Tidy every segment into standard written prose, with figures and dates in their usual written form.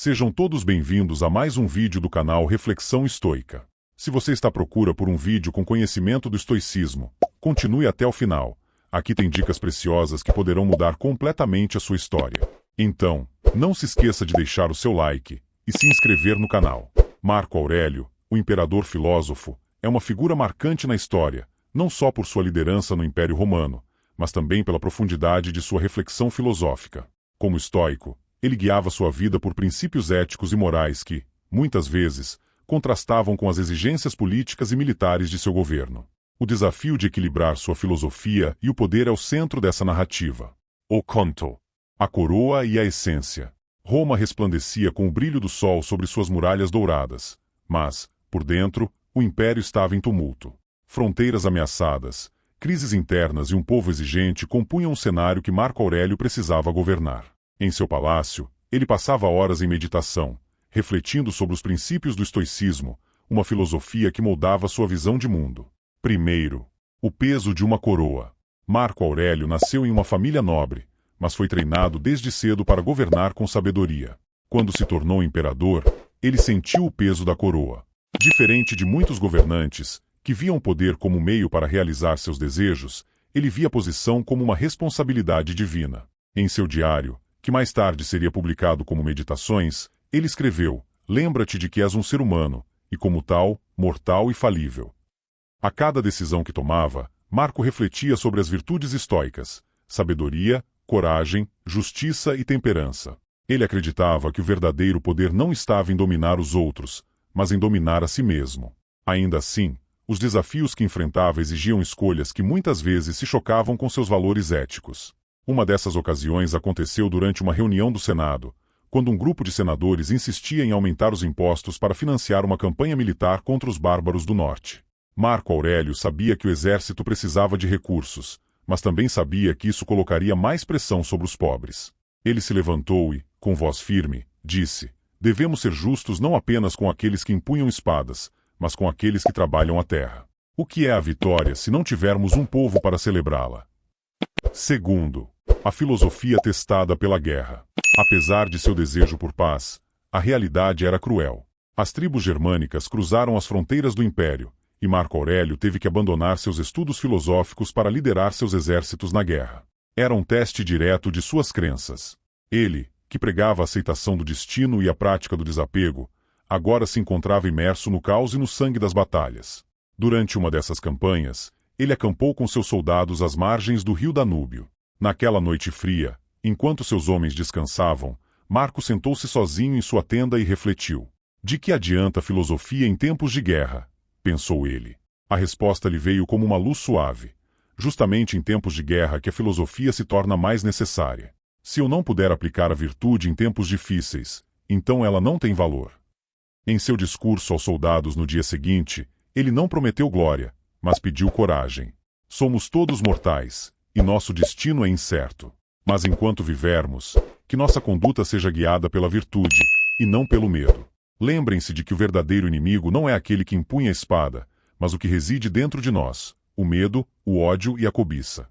Sejam todos bem-vindos a mais um vídeo do canal Reflexão Estoica. Se você está à procura por um vídeo com conhecimento do estoicismo, continue até o final. Aqui tem dicas preciosas que poderão mudar completamente a sua história. Então, não se esqueça de deixar o seu like e se inscrever no canal. Marco Aurélio, o imperador filósofo, é uma figura marcante na história, não só por sua liderança no Império Romano, mas também pela profundidade de sua reflexão filosófica. Como estoico, ele guiava sua vida por princípios éticos e morais que, muitas vezes, contrastavam com as exigências políticas e militares de seu governo. O desafio de equilibrar sua filosofia e o poder é o centro dessa narrativa. O conto, a coroa e a essência. Roma resplandecia com o brilho do sol sobre suas muralhas douradas, mas, por dentro, o império estava em tumulto. Fronteiras ameaçadas, crises internas e um povo exigente compunham um cenário que Marco Aurélio precisava governar. Em seu palácio, ele passava horas em meditação, refletindo sobre os princípios do estoicismo, uma filosofia que moldava sua visão de mundo. Primeiro, o peso de uma coroa. Marco Aurélio nasceu em uma família nobre, mas foi treinado desde cedo para governar com sabedoria. Quando se tornou imperador, ele sentiu o peso da coroa. Diferente de muitos governantes, que viam o poder como meio para realizar seus desejos, ele via a posição como uma responsabilidade divina. Em seu diário, que mais tarde seria publicado como Meditações, ele escreveu: "Lembra-te de que és um ser humano, e como tal, mortal e falível." A cada decisão que tomava, Marco refletia sobre as virtudes estoicas: sabedoria, coragem, justiça e temperança. Ele acreditava que o verdadeiro poder não estava em dominar os outros, mas em dominar a si mesmo. Ainda assim, os desafios que enfrentava exigiam escolhas que muitas vezes se chocavam com seus valores éticos. Uma dessas ocasiões aconteceu durante uma reunião do Senado, quando um grupo de senadores insistia em aumentar os impostos para financiar uma campanha militar contra os bárbaros do norte. Marco Aurélio sabia que o exército precisava de recursos, mas também sabia que isso colocaria mais pressão sobre os pobres. Ele se levantou e, com voz firme, disse: "Devemos ser justos não apenas com aqueles que empunham espadas, mas com aqueles que trabalham a terra. O que é a vitória se não tivermos um povo para celebrá-la?" Segundo, a filosofia testada pela guerra. Apesar de seu desejo por paz, a realidade era cruel. As tribos germânicas cruzaram as fronteiras do império, e Marco Aurélio teve que abandonar seus estudos filosóficos para liderar seus exércitos na guerra. Era um teste direto de suas crenças. Ele, que pregava a aceitação do destino e a prática do desapego, agora se encontrava imerso no caos e no sangue das batalhas. Durante uma dessas campanhas, ele acampou com seus soldados às margens do rio Danúbio. Naquela noite fria, enquanto seus homens descansavam, Marco sentou-se sozinho em sua tenda e refletiu. "De que adianta a filosofia em tempos de guerra?" pensou ele. A resposta lhe veio como uma luz suave. Justamente em tempos de guerra que a filosofia se torna mais necessária. Se eu não puder aplicar a virtude em tempos difíceis, então ela não tem valor. Em seu discurso aos soldados no dia seguinte, ele não prometeu glória, mas pediu coragem. Somos todos mortais, e nosso destino é incerto. Mas enquanto vivermos, que nossa conduta seja guiada pela virtude, e não pelo medo. Lembrem-se de que o verdadeiro inimigo não é aquele que empunha a espada, mas o que reside dentro de nós: o medo, o ódio e a cobiça.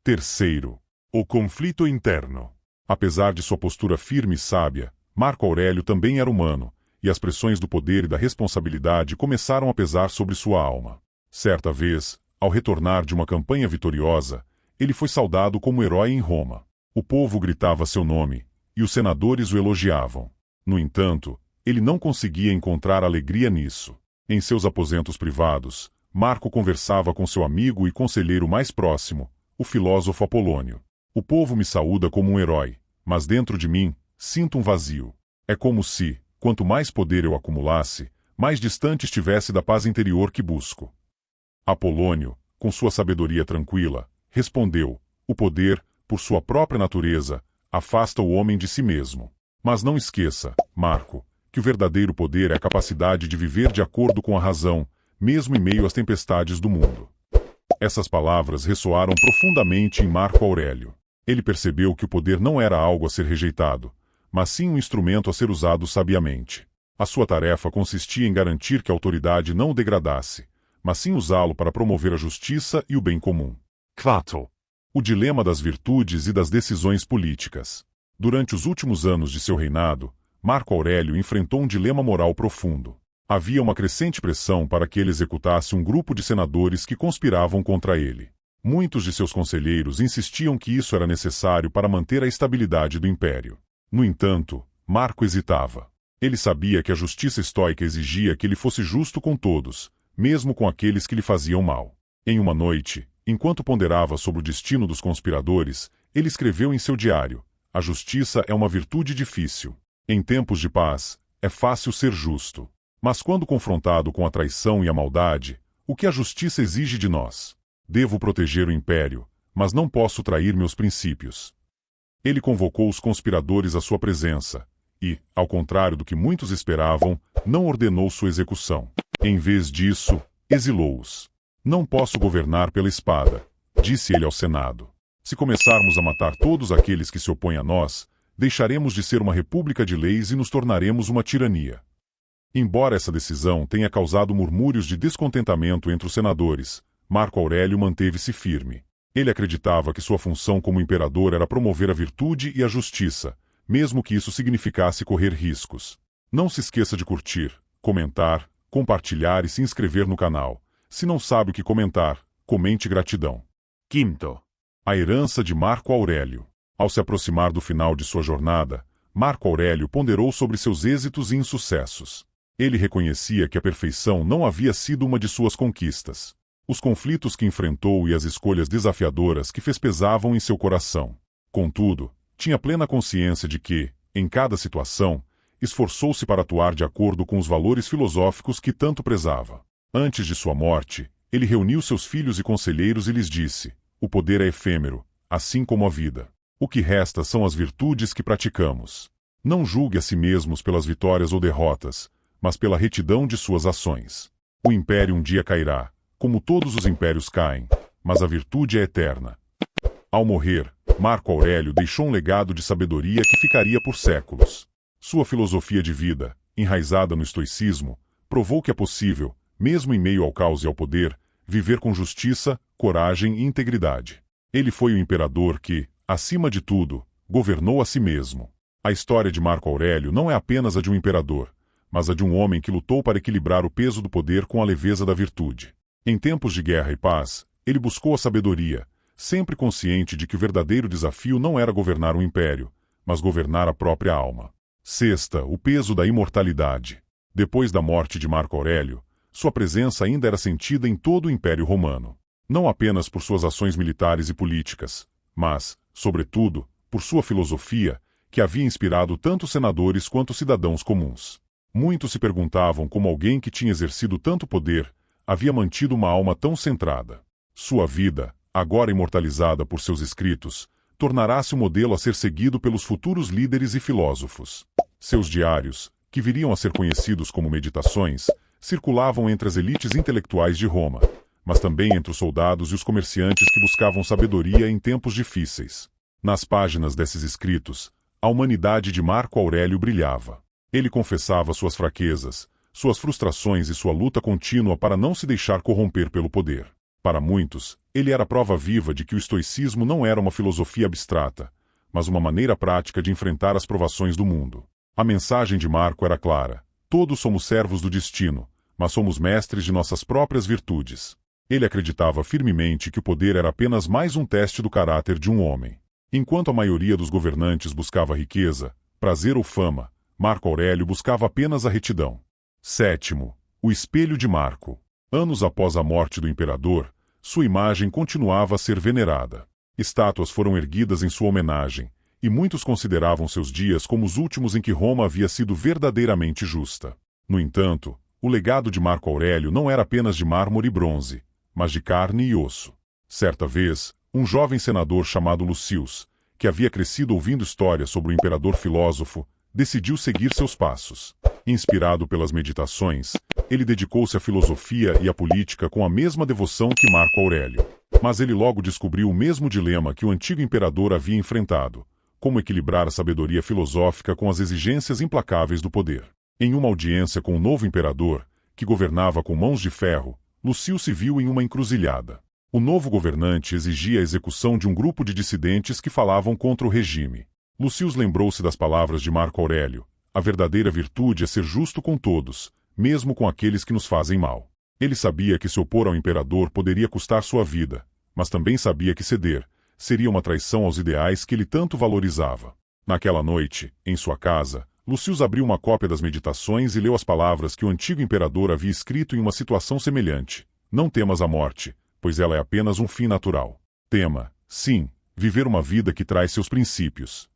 Terceiro, o conflito interno. Apesar de sua postura firme e sábia, Marco Aurélio também era humano, e as pressões do poder e da responsabilidade começaram a pesar sobre sua alma. Certa vez, ao retornar de uma campanha vitoriosa, ele foi saudado como herói em Roma. O povo gritava seu nome, e os senadores o elogiavam. No entanto, ele não conseguia encontrar alegria nisso. Em seus aposentos privados, Marco conversava com seu amigo e conselheiro mais próximo, o filósofo Apolônio. "O povo me saúda como um herói, mas dentro de mim, sinto um vazio. É como se, quanto mais poder eu acumulasse, mais distante estivesse da paz interior que busco." Apolônio, com sua sabedoria tranquila, respondeu: "O poder, por sua própria natureza, afasta o homem de si mesmo. Mas não esqueça, Marco, que o verdadeiro poder é a capacidade de viver de acordo com a razão, mesmo em meio às tempestades do mundo." Essas palavras ressoaram profundamente em Marco Aurélio. Ele percebeu que o poder não era algo a ser rejeitado, mas sim um instrumento a ser usado sabiamente. A sua tarefa consistia em garantir que a autoridade não o degradasse, mas sim usá-lo para promover a justiça e o bem comum. 4. O dilema das virtudes e das decisões políticas. Durante os últimos anos de seu reinado, Marco Aurélio enfrentou um dilema moral profundo. Havia uma crescente pressão para que ele executasse um grupo de senadores que conspiravam contra ele. Muitos de seus conselheiros insistiam que isso era necessário para manter a estabilidade do império. No entanto, Marco hesitava. Ele sabia que a justiça estoica exigia que ele fosse justo com todos, mesmo com aqueles que lhe faziam mal. Em uma noite, enquanto ponderava sobre o destino dos conspiradores, ele escreveu em seu diário: "A justiça é uma virtude difícil. Em tempos de paz, é fácil ser justo. Mas quando confrontado com a traição e a maldade, o que a justiça exige de nós? Devo proteger o império, mas não posso trair meus princípios." Ele convocou os conspiradores à sua presença e, ao contrário do que muitos esperavam, não ordenou sua execução. Em vez disso, exilou-os. "Não posso governar pela espada", disse ele ao Senado. "Se começarmos a matar todos aqueles que se opõem a nós, deixaremos de ser uma república de leis e nos tornaremos uma tirania." Embora essa decisão tenha causado murmúrios de descontentamento entre os senadores, Marco Aurélio manteve-se firme. Ele acreditava que sua função como imperador era promover a virtude e a justiça, mesmo que isso significasse correr riscos. Não se esqueça de curtir, comentar, compartilhar e se inscrever no canal. Se não sabe o que comentar, comente gratidão. Quinto, a herança de Marco Aurélio. Ao se aproximar do final de sua jornada, Marco Aurélio ponderou sobre seus êxitos e insucessos. Ele reconhecia que a perfeição não havia sido uma de suas conquistas. Os conflitos que enfrentou e as escolhas desafiadoras que fez pesavam em seu coração. Contudo, tinha plena consciência de que, em cada situação, esforçou-se para atuar de acordo com os valores filosóficos que tanto prezava. Antes de sua morte, ele reuniu seus filhos e conselheiros e lhes disse: "O poder é efêmero, assim como a vida. O que resta são as virtudes que praticamos. Não julgue a si mesmos pelas vitórias ou derrotas, mas pela retidão de suas ações. O império um dia cairá, como todos os impérios caem, mas a virtude é eterna." Ao morrer, Marco Aurélio deixou um legado de sabedoria que ficaria por séculos. Sua filosofia de vida, enraizada no estoicismo, provou que é possível, mesmo em meio ao caos e ao poder, viver com justiça, coragem e integridade. Ele foi o imperador que, acima de tudo, governou a si mesmo. A história de Marco Aurélio não é apenas a de um imperador, mas a de um homem que lutou para equilibrar o peso do poder com a leveza da virtude. Em tempos de guerra e paz, ele buscou a sabedoria, sempre consciente de que o verdadeiro desafio não era governar um império, mas governar a própria alma. Sexta, o peso da imortalidade. Depois da morte de Marco Aurélio, sua presença ainda era sentida em todo o Império Romano. Não apenas por suas ações militares e políticas, mas, sobretudo, por sua filosofia, que havia inspirado tanto senadores quanto cidadãos comuns. Muitos se perguntavam como alguém que tinha exercido tanto poder havia mantido uma alma tão centrada. Sua vida, agora imortalizada por seus escritos, tornará-se um modelo a ser seguido pelos futuros líderes e filósofos. Seus diários, que viriam a ser conhecidos como Meditações, circulavam entre as elites intelectuais de Roma, mas também entre os soldados e os comerciantes que buscavam sabedoria em tempos difíceis. Nas páginas desses escritos, a humanidade de Marco Aurélio brilhava. Ele confessava suas fraquezas, suas frustrações e sua luta contínua para não se deixar corromper pelo poder. Para muitos, ele era a prova viva de que o estoicismo não era uma filosofia abstrata, mas uma maneira prática de enfrentar as provações do mundo. A mensagem de Marco era clara: todos somos servos do destino, mas somos mestres de nossas próprias virtudes. Ele acreditava firmemente que o poder era apenas mais um teste do caráter de um homem. Enquanto a maioria dos governantes buscava riqueza, prazer ou fama, Marco Aurélio buscava apenas a retidão. Sétimo, o espelho de Marco. Anos após a morte do imperador, sua imagem continuava a ser venerada. Estátuas foram erguidas em sua homenagem, e muitos consideravam seus dias como os últimos em que Roma havia sido verdadeiramente justa. No entanto, o legado de Marco Aurélio não era apenas de mármore e bronze, mas de carne e osso. Certa vez, um jovem senador chamado Lucius, que havia crescido ouvindo histórias sobre o imperador filósofo, decidiu seguir seus passos. Inspirado pelas meditações, ele dedicou-se à filosofia e à política com a mesma devoção que Marco Aurélio. Mas ele logo descobriu o mesmo dilema que o antigo imperador havia enfrentado: como equilibrar a sabedoria filosófica com as exigências implacáveis do poder. Em uma audiência com o novo imperador, que governava com mãos de ferro, Lucius se viu em uma encruzilhada. O novo governante exigia a execução de um grupo de dissidentes que falavam contra o regime. Lucius lembrou-se das palavras de Marco Aurélio: a verdadeira virtude é ser justo com todos, mesmo com aqueles que nos fazem mal. Ele sabia que se opor ao imperador poderia custar sua vida, mas também sabia que ceder seria uma traição aos ideais que ele tanto valorizava. Naquela noite, em sua casa, Lucius abriu uma cópia das Meditações e leu as palavras que o antigo imperador havia escrito em uma situação semelhante. Não temas a morte, pois ela é apenas um fim natural. Tema, sim, viver uma vida que traz seus princípios.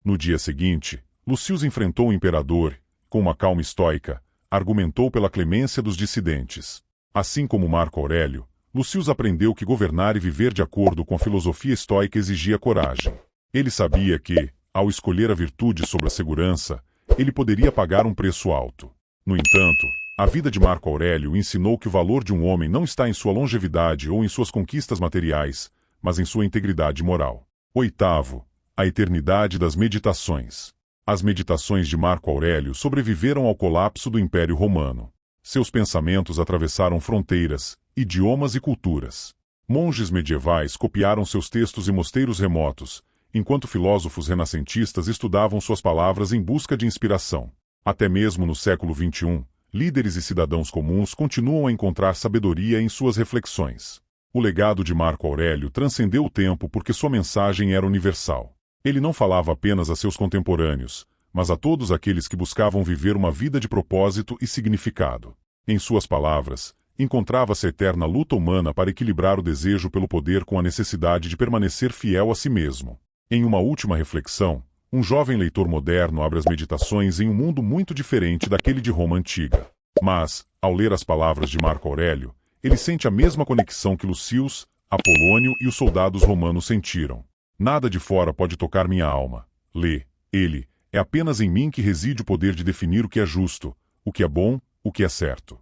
No dia seguinte, Lucius enfrentou o imperador, com uma calma estoica, argumentou pela clemência dos dissidentes. Assim como Marco Aurélio, Lucius aprendeu que governar e viver de acordo com a filosofia estoica exigia coragem. Ele sabia que, ao escolher a virtude sobre a segurança, ele poderia pagar um preço alto. No entanto, a vida de Marco Aurélio ensinou que o valor de um homem não está em sua longevidade ou em suas conquistas materiais, mas em sua integridade moral. Oitavo, a eternidade das meditações. As meditações de Marco Aurélio sobreviveram ao colapso do Império Romano. Seus pensamentos atravessaram fronteiras, idiomas e culturas. Monges medievais copiaram seus textos em mosteiros remotos, enquanto filósofos renascentistas estudavam suas palavras em busca de inspiração. Até mesmo no século XXI, líderes e cidadãos comuns continuam a encontrar sabedoria em suas reflexões. O legado de Marco Aurélio transcendeu o tempo porque sua mensagem era universal. Ele não falava apenas a seus contemporâneos, mas a todos aqueles que buscavam viver uma vida de propósito e significado. Em suas palavras, encontrava-se a eterna luta humana para equilibrar o desejo pelo poder com a necessidade de permanecer fiel a si mesmo. Em uma última reflexão, um jovem leitor moderno abre as Meditações em um mundo muito diferente daquele de Roma antiga. Mas, ao ler as palavras de Marco Aurélio, ele sente a mesma conexão que Lucius, Apolônio e os soldados romanos sentiram. Nada de fora pode tocar minha alma. Lê, ele, é apenas em mim que reside o poder de definir o que é justo, o que é bom, o que é certo.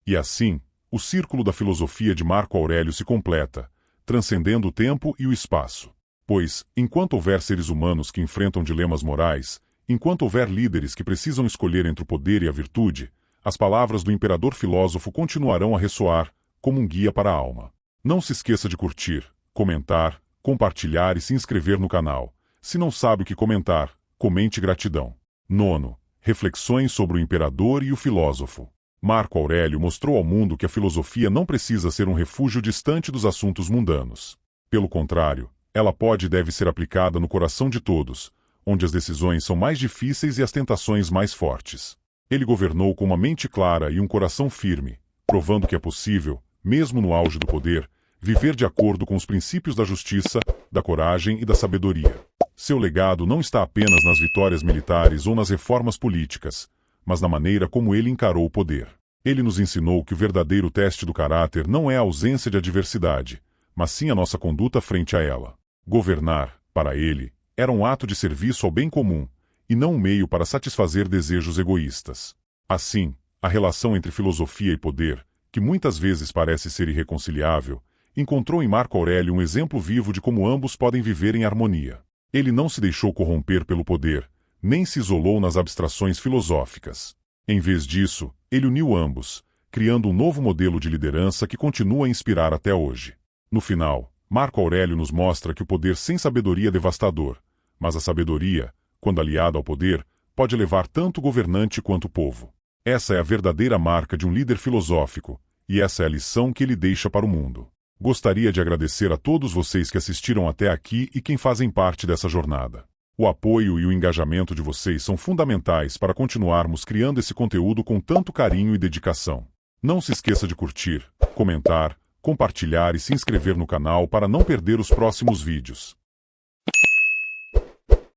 E assim, o círculo da filosofia de Marco Aurélio se completa, transcendendo o tempo e o espaço. Pois, enquanto houver seres humanos que enfrentam dilemas morais, enquanto houver líderes que precisam escolher entre o poder e a virtude, as palavras do imperador filósofo continuarão a ressoar, como um guia para a alma. Não se esqueça de curtir, comentar, compartilhar e se inscrever no canal. Se não sabe o que comentar, comente gratidão. Nono, reflexões sobre o imperador e o filósofo. Marco Aurélio mostrou ao mundo que a filosofia não precisa ser um refúgio distante dos assuntos mundanos. Pelo contrário, ela pode e deve ser aplicada no coração de todos, onde as decisões são mais difíceis e as tentações mais fortes. Ele governou com uma mente clara e um coração firme, provando que é possível, mesmo no auge do poder, viver de acordo com os princípios da justiça, da coragem e da sabedoria. Seu legado não está apenas nas vitórias militares ou nas reformas políticas, mas na maneira como ele encarou o poder. Ele nos ensinou que o verdadeiro teste do caráter não é a ausência de adversidade, mas sim a nossa conduta frente a ela. Governar, para ele, era um ato de serviço ao bem comum, e não um meio para satisfazer desejos egoístas. Assim, a relação entre filosofia e poder, que muitas vezes parece ser irreconciliável, encontrou em Marco Aurélio um exemplo vivo de como ambos podem viver em harmonia. Ele não se deixou corromper pelo poder, nem se isolou nas abstrações filosóficas. Em vez disso, ele uniu ambos, criando um novo modelo de liderança que continua a inspirar até hoje. No final, Marco Aurélio nos mostra que o poder sem sabedoria é devastador, mas a sabedoria, quando aliada ao poder, pode levar tanto o governante quanto o povo. Essa é a verdadeira marca de um líder filosófico, e essa é a lição que ele deixa para o mundo. Gostaria de agradecer a todos vocês que assistiram até aqui e quem fazem parte dessa jornada. O apoio e o engajamento de vocês são fundamentais para continuarmos criando esse conteúdo com tanto carinho e dedicação. Não se esqueça de curtir, comentar, compartilhar e se inscrever no canal para não perder os próximos vídeos.